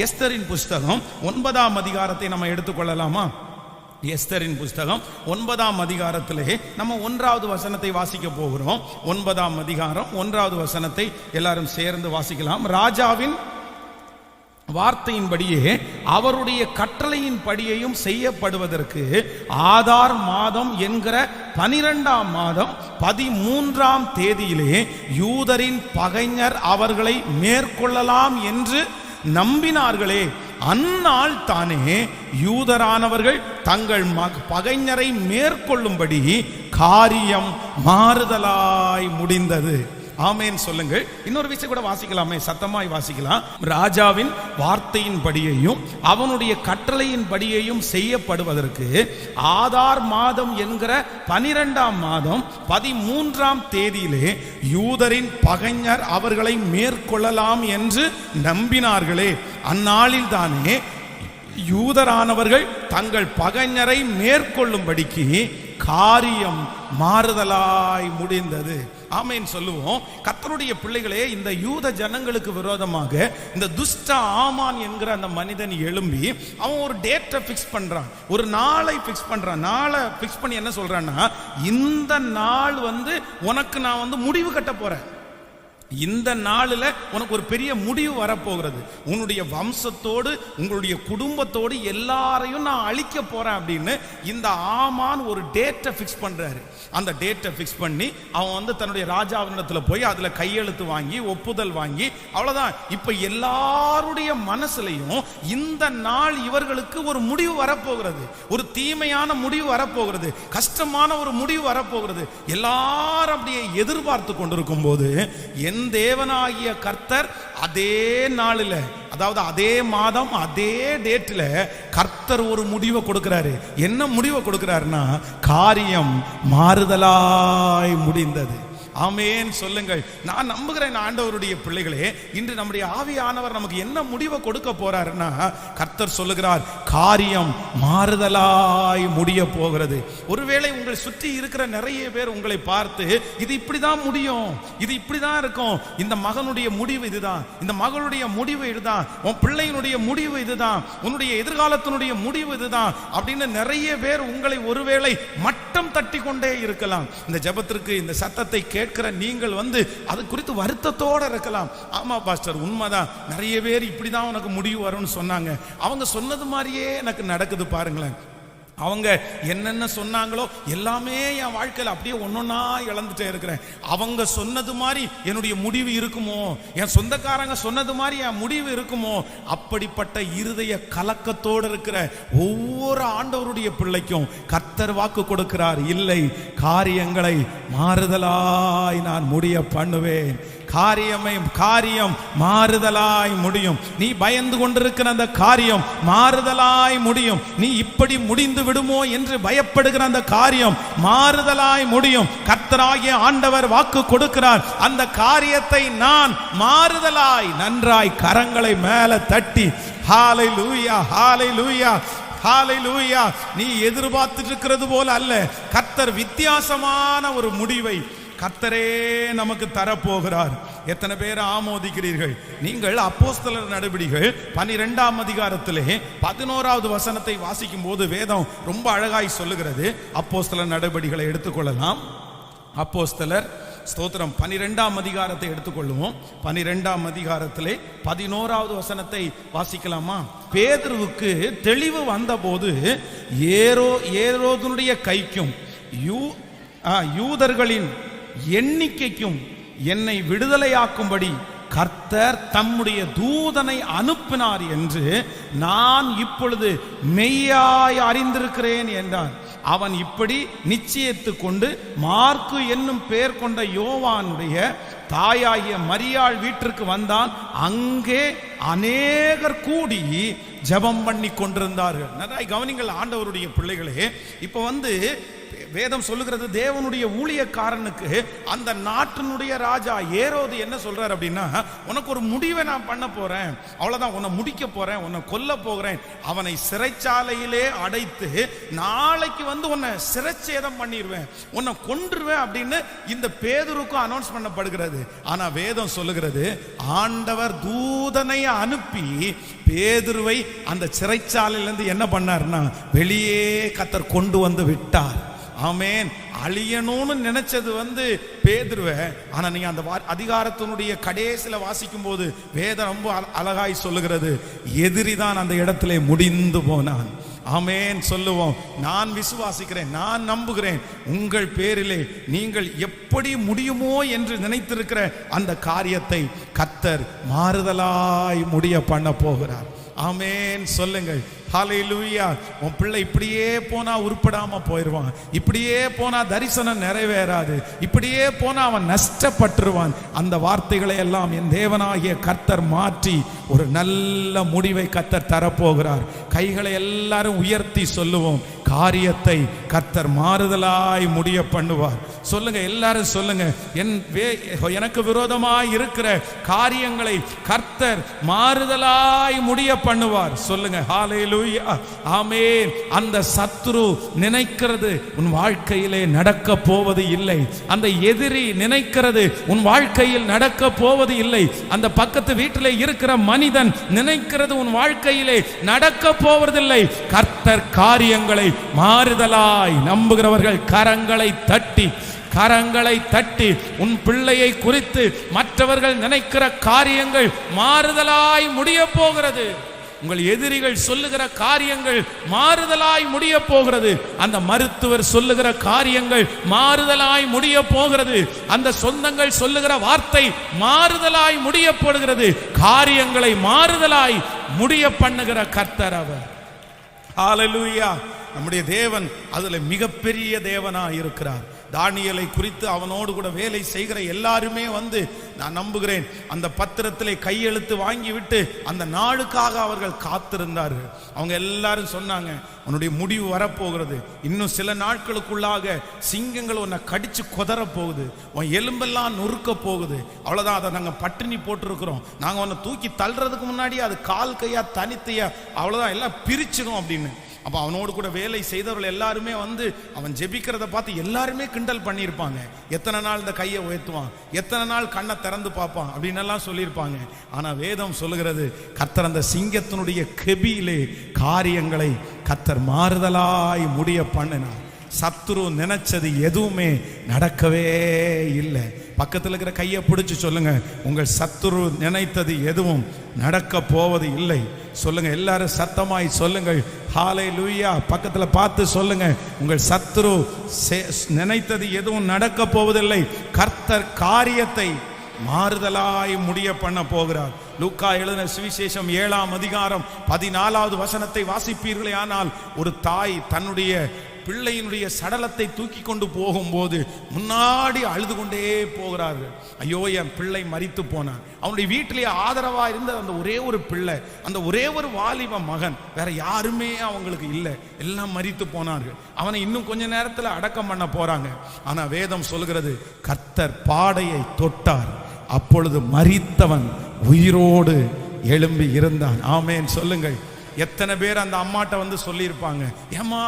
எஸ்தரின் புஸ்தகம் 9ஆம் அதிகாரத்தை நம்ம எடுத்துக்கொள்ளலாமா? எஸ்தரின் புஸ்தகம் 9ஆம் அதிகாரத்திலே நம்ம 1வது வசனத்தை வாசிக்க போகிறோம். 9ஆம் அதிகாரம் 1வது வசனத்தை எல்லாரும் சேர்ந்து வாசிக்கலாம். ராஜாவின் வார்த்தையின்படியே அவருடைய கட்டளையின் படியையும் செய்யப்படுவதற்கு ஆதார் மாதம் என்கிற 12ஆம் மாதம் 13ஆம் தேதியிலே யூதரின் பகைஞர் அவர்களை மேற்கொள்ளலாம் என்று நம்பினார்களே, அந்நாள் தானே யூதரானவர்கள் தங்கள் பகைஞரை மேற்கொள்ளும்படி காரியம் மாறுதலாய் முடிந்தது. ஆமேன் சொல்லுங்கள். இன்னொரு விஷயம் கூட வாசிக்கலாமே, சத்தமாய் வாசிக்கலாம். ராஜாவின் வார்த்தையின் படியையும் அவனுடைய கட்டளையின் படியையும் செய்யப்படுவதற்கு ஆதார் மாதம் என்கிற 12ஆம் மாதம் 13ஆம் தேதியிலே யூதரின் பகைஞர் அவர்களை மேற்கொள்ளலாம் என்று நம்பினார்களே, அந்நாளில் தானே யூதரானவர்கள் தங்கள் பகைஞரை மேற்கொள்ளும்படிக்கு காரியம் மாறுதலாய் முடிந்தது. ஆமேன் சொல்லுவோம். கர்த்தருடைய பிள்ளைகளே, இந்த யூத ஜனங்களுக்கு விரோதமாக இந்த துஷ்ட ஆமான் என்கிற அந்த மனிதன் எழும்பி அவன் ஒரு டேட்டை பிக்ஸ் பண்றான், ஒரு நாளை பிக்ஸ் பண்றான். நாளை பிக்ஸ் பண்ணி என்ன சொல்றான்னா, இந்த நாள் உனக்கு நான் முடிவு கட்ட போறேன், இந்த நாளில் உனக்கு ஒரு பெரிய முடிவு வரப்போகிறது, உன்னுடைய வம்சத்தோடு உங்களுடைய குடும்பத்தோடு எல்லாரையும் நான் அழிக்க போறேன் அப்படின்னு இந்த ஆமான் ஒரு டேட்டை பிக்ஸ் பண்றாரு. அந்த டேட்டை பிக்ஸ் பண்ணி அவன் தன்னுடைய ராஜாவினிடத்துல போய் அதுல கையெழுத்து வாங்கி ஒப்புதல் வாங்கி அவ்வளவுதான். இப்ப எல்லாருடைய மனசுலையும் இந்த நாள் இவர்களுக்கு ஒரு முடிவு வரப்போகிறது, ஒரு தீமையான முடிவு வரப்போகிறது, கஷ்டமான ஒரு முடிவு வரப்போகிறது. எல்லாரும் அப்படியே எதிர்பார்த்து கொண்டிருக்கும் போது என் தேவனாகிய கர்த்தர் அதே நாளில், அதாவது அதே மாதம் அதே டேட்ல கர்த்தர் ஒரு முடிவை கொடுக்கிறாரு. என்ன முடிவை கொடுக்கிறாருன்னா, காரியம் மாறுதலாய் முடிந்தது. ஆமேன் சொல்லுங்கள். நான் நம்புகிறேன் ஆண்டவருடைய பிள்ளைகளே, இன்று நம்முடைய ஆவியானவர் நமக்கு என்ன முடிவை கொடுக்க போறாருன்னா, கர்த்தர் சொல்லுகிறார், காரியம் மாறுதலாய் முடிய போகிறது. ஒருவேளை உங்களை சுற்றி இருக்கிற நிறைய பேர் உங்களை பார்த்து, இது இப்படிதான் முடியும், இது இப்படிதான் இருக்கும், இந்த மகனுடைய முடிவு இதுதான், இந்த மகளுடைய முடிவு இதுதான், உன் பிள்ளையினுடைய முடிவு இதுதான், உன்னுடைய எதிர்காலத்தினுடைய முடிவு இதுதான் அப்படின்னு நிறைய பேர் உங்களை ஒருவேளை மட்டம் தட்டி கொண்டே இருக்கலாம். இந்த ஜெபத்திற்கு இந்த சத்தத்தை கேட்கிற நீங்கள் அது குறித்து வருத்தத்தோடு இருக்கலாம். ஆமா பாஸ்டர், உண்மைதான், நிறைய பேர் இப்படிதான் உனக்கு முடிவு வரும்னு சொன்னாங்க, அவங்க சொன்னது மாதிரியே எனக்கு நடக்குது பாருங்களேன். அவங்க என்னென்ன சொன்னாங்களோ எல்லாமே என் வாழ்க்கையில் அப்படியே ஒன்னொன்னா இழந்துட்டே இருக்கிறேன். அவங்க சொன்னது மாதிரி என்னுடைய முடிவு இருக்குமோ, என் சொந்தக்காரங்க சொன்னது மாதிரி என் முடிவு இருக்குமோ, அப்படிப்பட்ட இருதய கலக்கத்தோடு இருக்கிற ஒவ்வொரு ஆண்டவருடைய பிள்ளைக்கும் கர்த்தர் வாக்கு கொடுக்கிறார், இல்லை, காரியங்களை மாறுதலாய் நான் முடிய பண்ணுவேன், காரியம் மாறுதலாய் முடியும். நீ பயந்து கொண்டிருக்கிற அந்த காரியம் மாறுதலாய் முடியும். நீ இப்படி முடிந்து விடுமோ என்று பயப்படுகிற அந்த காரியம் மாறுதலாய் முடியும். கர்த்தராகிய ஆண்டவர் வாக்கு கொடுக்கிறார், அந்த காரியத்தை நான் மாறுதலாய், நன்றாய் கரங்களை மேல தட்டி ஹல்லேலூயா ஹல்லேலூயா ஹல்லேலூயா. நீ எதிர்பார்த்துட்டு இருக்கிறது போல அல்ல, கர்த்தர் வித்தியாசமான ஒரு முடிவை கர்த்தரே நமக்கு தரப்போகிறார். எத்தனை பேர் ஆமோதிக்கிறீர்கள்? நீங்கள் அப்போஸ்தலர் நடபடிகள் 12ஆம் அதிகாரத்திலே 11வது வசனத்தை வாசிக்கும் போது வேதம் ரொம்ப அழகாய் சொல்லுகிறது. அப்போஸ்தலர் நடபடிகளை எடுத்துக்கொள்ளலாம். அப்போஸ்தலர் ஸ்தோத்திரம் 12ஆம் அதிகாரத்தை எடுத்துக்கொள்ளுவோம். 12ஆம் அதிகாரத்திலே 11வது வசனத்தை வாசிக்கலாமா? பேதுருவுக்கு தெளிவு வந்தபோது ஏரோதுனுடைய கைக்கும் யூதர்களின் எண்ணிக்கைக்கும் என்னை விடுதலையாக்கும்படி கர்த்தர் தம்முடைய தூதனை அனுப்பினார் என்று நான் இப்பொழுது மெய்யாய் அறிந்திருக்கிறேன் என்றான். அவன் இப்படி நிச்சயித்து கொண்டு மார்க்கு என்னும் பெயர் கொண்ட யோவானுடைய தாயாகிய மரியாள் வீட்டிற்கு வந்தான். அங்கே அநேகர் கூடி ஜெபம் பண்ணி கொண்டிருந்தார்கள். நிறைய கவனிங்கள் ஆண்டவருடைய பிள்ளைகளே. இப்ப வேதம் சொல்லுகிறது, தேவனுடைய ஊழியக்காரனுக்கு அந்த நாட்டினுடைய ராஜா ஏரோது என்ன சொல்றார் அப்படின்னா, உனக்கு ஒரு முடிவை நான் பண்ண போறேன், அவ்வளவுதான், உன்னை முடிக்க போறேன், உன்னை கொல்ல போகிறேன், அவனை சிறைச்சாலையிலே அடைத்து நாளைக்கு உன்னை சிறைச்சேதம் பண்ணிடுவேன், உன்னை கொன்றுவேன் அப்படின்னு இந்த பேதுருக்கும் அனௌன்ஸ் பண்ணப்படுகிறது. ஆனா வேதம் சொல்லுகிறது ஆண்டவர் தூதனை அனுப்பி பேதுருவை அந்த சிறைச்சாலையிலிருந்து என்ன பண்ணார்னா வெளியே கர்த்தர் கொண்டு வந்து விட்டார். ஆமென். அழியணும்னு நினைச்சது பேதுருவை. ஆனா நீங்க அந்த அதிகாரத்தினுடைய கடைசியில வாசிக்கும் போது வேதம் ரொம்ப அழகாய் சொல்லுகிறது, எதிரிதான் அந்த இடத்திலே முடிந்து போனான். ஆமென் சொல்லுவோம். நான் விசுவாசிக்கிறேன், நான் நம்புகிறேன், உங்கள் பேரிலே நீங்கள் எப்படி முடியுமோ என்று நினைத்திருக்கிற அந்த காரியத்தை கர்த்தர் மாறுதலாய் முடிய பண்ண போகிறார். ஆமென் சொல்லுங்கள். ஹல்லேலூயா. உன் பிள்ளை இப்படியே போனா உருப்படாம போயிடுவான், இப்படியே போனா தரிசனம் நிறைவேறாது, இப்படியே போனா அவன் நஷ்டப்பட்டுருவான். அந்த வார்த்தைகளை எல்லாம் என் தேவனாகிய கர்த்தர் மாற்றி ஒரு நல்ல முடிவை கர்த்தர் தரப்போகிறார். கைகளை எல்லாரும் உயர்த்தி சொல்லுவோம், காரியத்தை கர்த்தர் மாறுதலாய் முடிய பண்ணுவார். சொல்லுங்க, எல்லாரும் சொல்லுங்க, எனக்கு விரோதமாய் இருக்கிற காரியங்களை கர்த்தர் மாறுதலாய் முடிய பண்ணுவார். சொல்லுங்க ஹல்லேலூயா. ஆமென். அந்த சத்துரு நினைக்கிறது உன் வாழ்க்கையிலே நடக்க போவது இல்லை. அந்த எதிரி நினைக்கிறது உன் வாழ்க்கையில் நடக்க போவது இல்லை. அந்த பக்கத்து வீட்டிலே இருக்கிற மனிதன் நினைக்கிறது உன் வாழ்க்கையிலே நடக்க போவதில்லை. கர்த்தர் காரியங்களை மாறுதலாய் நம்புகிறவர்கள் கரங்களை தட்டி உன் பிள்ளையை குறித்து மற்றவர்கள் நினைக்கிற காரியங்கள் மாறுதலாய் முடிய போகிறது. உங்கள் எதிரிகள் சொல்லுகிற காரியங்கள் மாறுதலாய் முடிய போகிறது. அந்த மருத்துவர் சொல்லுகிற காரியங்கள் மாறுதலாய் முடிய போகிறது. அந்த சொந்தங்கள் சொல்லுகிற வார்த்தை மாறுதலாய் முடிய போகிறது. காரியங்களை மாறுதலாய் முடிய பண்ணுகிற கர்த்தர் அவர். ஹல்லேலூயா. நம்முடைய தேவன் அதுல மிகப்பெரிய தேவனா இருக்கிறார். தானியேலை குறித்து அவனோடு கூட வேலை செய்கிற எல்லாருமே நான் நம்புகிறேன் அந்த பத்திரத்திலே கையெழுத்து வாங்கிவிட்டு அந்த நாளுக்காக அவர்கள் காத்திருந்தார்கள். அவங்க எல்லாரும் சொன்னாங்க, உன்னுடைய முடிவு வரப்போகிறது, இன்னும் சில நாட்களுக்குள்ளாக சிங்கங்கள் உன்னை கடிச்சு கொதற போகுது, உன் எலும்பெல்லாம் நொறுக்க போகுது, அவ்வளவுதான், அதை நாங்கள் பட்டினி போட்டிருக்கிறோம், நாங்கள் உன்னை தூக்கி தள்ளுறதுக்கு முன்னாடி அது கால் கையா தனித்தையா அவ்வளவுதான் எல்லாம் பிரிச்சிடும் அப்படின்னு. அப்போ அவனோடு கூட வேலை செய்தவர்கள் எல்லாருமே அவன் ஜெபிக்கிறத பார்த்து எல்லாருமே கிண்டல் பண்ணியிருப்பாங்க. எத்தனை நாள் இந்த கையை உயர்த்துவான், எத்தனை நாள் கண்ணை திறந்து பார்ப்பான் அப்படின்னு எல்லாம் சொல்லியிருப்பாங்க. ஆனால் வேதம் சொல்லுகிறது, கர்த்தர் அந்த சிங்கத்தினுடைய கெபியிலே காரியங்களை கர்த்தர் மாறுதலாய் முடிய பண்ணினார். சத்துரு நினைச்சது எதுவுமே நடக்கவே இல்லை. பக்கத்தில் இருக்கிற கையை பிடிச்சு சொல்லுங்க, உங்கள் சத்துரு நினைத்தது எதுவும் நடக்க போவது இல்லை. சொல்லுங்க, எல்லாரும் சத்தமாய் சொல்லுங்கள் ஹல்லேலூயா. பக்கத்துல பார்த்து சொல்லுங்க, உங்கள் சத்துரு நினைத்தது எதுவும் நடக்க போவதில்லை. கர்த்தர் காரியத்தை மாறுதலாய் முடிய பண்ண போகிறார். லூக்கா எழுதின சுவிசேஷம் 7ஆம் அதிகாரம் 14வது வசனத்தை வாசிப்பீர்களே ஆனால், ஒரு தாய் தன்னுடைய பிள்ளையினுடைய சடலத்தை தூக்கி கொண்டு போகும்போது முன்னாடி அழுது கொண்டே போகிறார்கள். ஐயோ, என் பிள்ளை மரித்து போனான். அவனுடைய வீட்டிலேயே ஆதரவா இருந்த அந்த ஒரே ஒரு பிள்ளை, அந்த ஒரே ஒரு வாலிப மகன், வேற யாருமே அவங்களுக்கு இல்லை, எல்லாம் மரித்து போனார்கள். அவனை இன்னும் கொஞ்ச நேரத்தில் அடக்கம் பண்ண போறாங்க. ஆனா வேதம் சொல்கிறது, கர்த்தர் பாடையை தொட்டார், அப்பொழுது மரித்தவன் உயிரோடு எழும்பி இருந்தான். ஆமென் சொல்லுங்கள். எத்தனை பேர் அந்த அம்மாட்ட சொல்லியிருப்பாங்க, ஏமா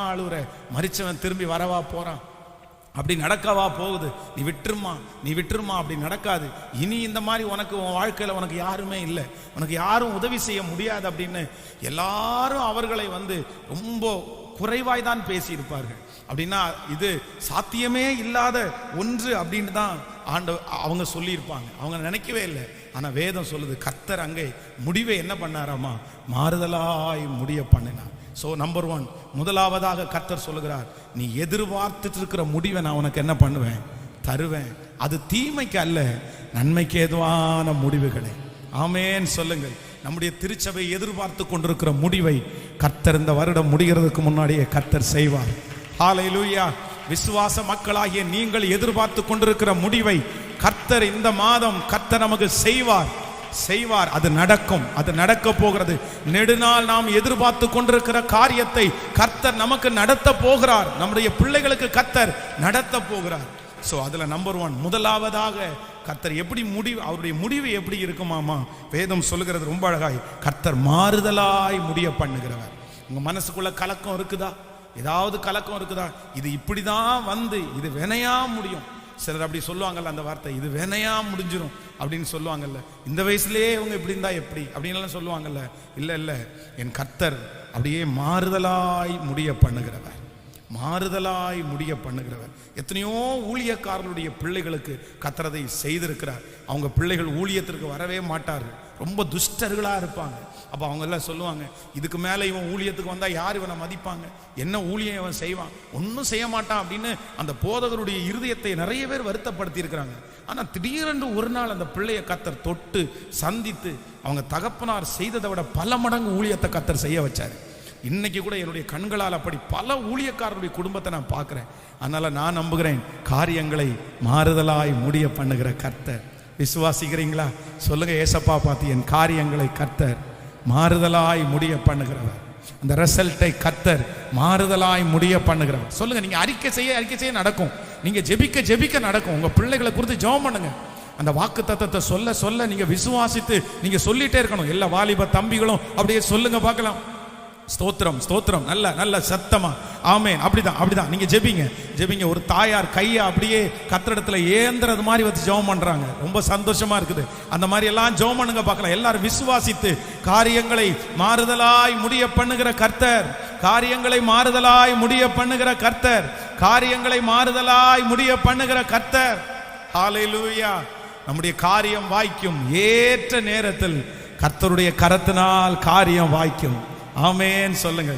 அழுற, மரிச்சவன் திரும்பி வரவா போறான், அப்படி நடக்கவா போகுது, நீ விட்டுருமா, அப்படி நடக்காது, இனி இந்த மாதிரி உனக்கு உன் வாழ்க்கையில் உனக்கு யாருமே இல்லை, உனக்கு யாரும் உதவி செய்ய முடியாது அப்படின்னு எல்லாரும் அவர்களை ரொம்ப குறைவாய் தான் பேசியிருப்பார்கள். அப்படின்னா இது சாத்தியமே இல்லாத ஒன்று அப்படின்னு தான் அவங்க சொல்லியிருப்பாங்க. அவங்க நினைக்கவே இல்லை. ஆனா வேதம் சொல்லுது, கர்த்தர் அங்கே முடிவை என்ன பண்ணாராமா, மாறுதலாய் முடிய பண்ணினார். ஸோ நம்பர் 1, முதலாவதாக கர்த்தர் சொல்லுகிறார், நீ எதிர்பார்த்துட்டு இருக்கிற முடிவை நான் உனக்கு என்ன பண்ணுவேன், தருவேன். அது தீமைக்கு அல்ல, நன்மைக்கு ஏதுவான முடிவுகளை. ஆமென் சொல்லுங்கள். நம்முடைய திருச்சபை எதிர்பார்த்து கொண்டிருக்கிற முடிவை கர்த்தர் இந்த வருடம் முடிகிறதுக்கு முன்னாடியே கர்த்தர் செய்வார். ஹல்லேலூயா. விசுவாச மக்களாகிய நீங்கள் எதிர்பார்த்து கொண்டிருக்கிற முடிவை கர்த்தர் இந்த மாதம் கர்த்தர் நமக்கு செய்வார். அது நடக்கும், அது நடக்க போகிறது. நெடுநாள் நாம் எதிர்பார்த்து கொண்டிருக்கிற காரியத்தை கர்த்தர் நமக்கு நடத்த போகிறார். நம்முடைய பிள்ளைகளுக்கு கர்த்தர் நடத்த போகிறார். ஸோ அதில் நம்பர் 1, முதலாவதாக கர்த்தர் எப்படி அவருடைய முடிவு எப்படி இருக்குமாமா, வேதம் சொல்லுகிறது ரொம்ப அழகாய், கர்த்தர் மாறுதலாய் முடிய பண்ணுகிறவர். உங்க மனசுக்குள்ள கலக்கம் இருக்குதா, ஏதாவது கலக்கம் இருக்குதா, இது இப்படிதான் இது வினையா முடியும், சிலர் அப்படி சொல்லுவாங்கல்ல அந்த வார்த்தை, இது வேணையா முடிஞ்சிடும் அப்படின்னு சொல்லுவாங்கல்ல. இந்த வயசுலயே இவங்க இப்படி இருந்தா எப்படி அப்படின்னு சொல்லுவாங்கல்ல. இல்ல, என் கர்த்தர் அப்படியே மாறுதலாய் முடிய பண்ணுகிறவர், மாறுதலாய் முடிய பண்ணுகிறவர். எத்தனையோ ஊழியக்காரர்களுடைய பிள்ளைகளுக்கு கர்த்தரதை செய்திருக்கிறார். அவங்க பிள்ளைகள் ஊழியத்திற்கு வரவே மாட்டார்கள், ரொம்ப துஷ்டர்களா இருப்பாங்க. அப்ப அவங்க எல்லாம் சொல்லுவாங்க, இதுக்கு மேல இவன் ஊழியத்துக்கு வந்தா யார் இவனை மதிப்பாங்க, என்ன ஊழியம் இவன் செய்வான், ஒன்னும் செய்ய மாட்டான் அப்படின்னு அந்த போதகருடைய இருதயத்தை நிறைய பேர் வருத்தப்படுத்தி இருக்கிறாங்க. ஆனா திடீரென்று ஒரு நாள் அந்த பிள்ளைய கர்த்தர் தொட்டு சந்தித்து அவங்க தகப்பனார் செய்ததை விட பல மடங்கு ஊழியத்தை கர்த்தர் செய்ய வச்சாரு. இன்னைக்கு கூட என்னுடைய கண்களால் அப்படி பல ஊழியக்காரருடைய குடும்பத்தை நான் பார்க்கிறேன். அதனால நான் நம்புகிறேன், காரியங்களை மாறுதலாய் முடிய பண்ணுகிற கர்த்தர். விசுவாசிக்கிறீங்களா? சொல்லுங்க, ஏசப்பா பார்த்து என் காரியங்களை கர்த்தர் மாறுதலாய் முடிய பண்ணுகிறவர். அந்த ரிசல்ட்டை கர்த்தர் மாறுதலாய் முடிய பண்ணுகிறவர். சொல்லுங்க, நீங்க அறிக்கை செய்ய நடக்கும், நீங்க ஜெபிக்க நடக்கும். உங்க பிள்ளைகளை குறித்து ஜெபம் பண்ணுங்க. அந்த வாக்கு தத்தத்தை சொல்ல நீங்க விசுவாசித்து நீங்க சொல்லிட்டே இருக்கணும். எல்லா வாலிப தம்பிகளும் அப்படியே சொல்லுங்க பார்க்கலாம். ஸ்தோத்திரம் ஸ்தோத்திரம், நல்ல நல்ல சத்தமா ஆமென். அப்படிதான் நீங்க ஜெபிங்க. ஒரு தாயார் கையை அப்படியே கர்த்தரிடத்துல ஏந்திரது மாதிரி வச்சு ஜெபம் பண்றாங்க, ரொம்ப சந்தோஷமா இருக்குது. அந்த மாதிரி எல்லாம் ஜெபம் பண்ணுங்க பார்க்கலாம். எல்லாரும் விசுவாசித்து காரியங்களை மாறுதலாய் முடிய பண்ணுகிற கர்த்தர், காரியங்களை மாறுதலாய் முடிய பண்ணுகிற கர்த்தர், காரியங்களை மாறுதலாய் முடிய பண்ணுகிற கர்த்தர். ஹல்லேலூயா. நம்முடைய காரியம் வாய்க்கும், ஏற்ற நேரத்தில் கர்த்தருடைய கரத்தினால் காரியம் வாய்க்கும். ஆமென் சொல்லுங்க.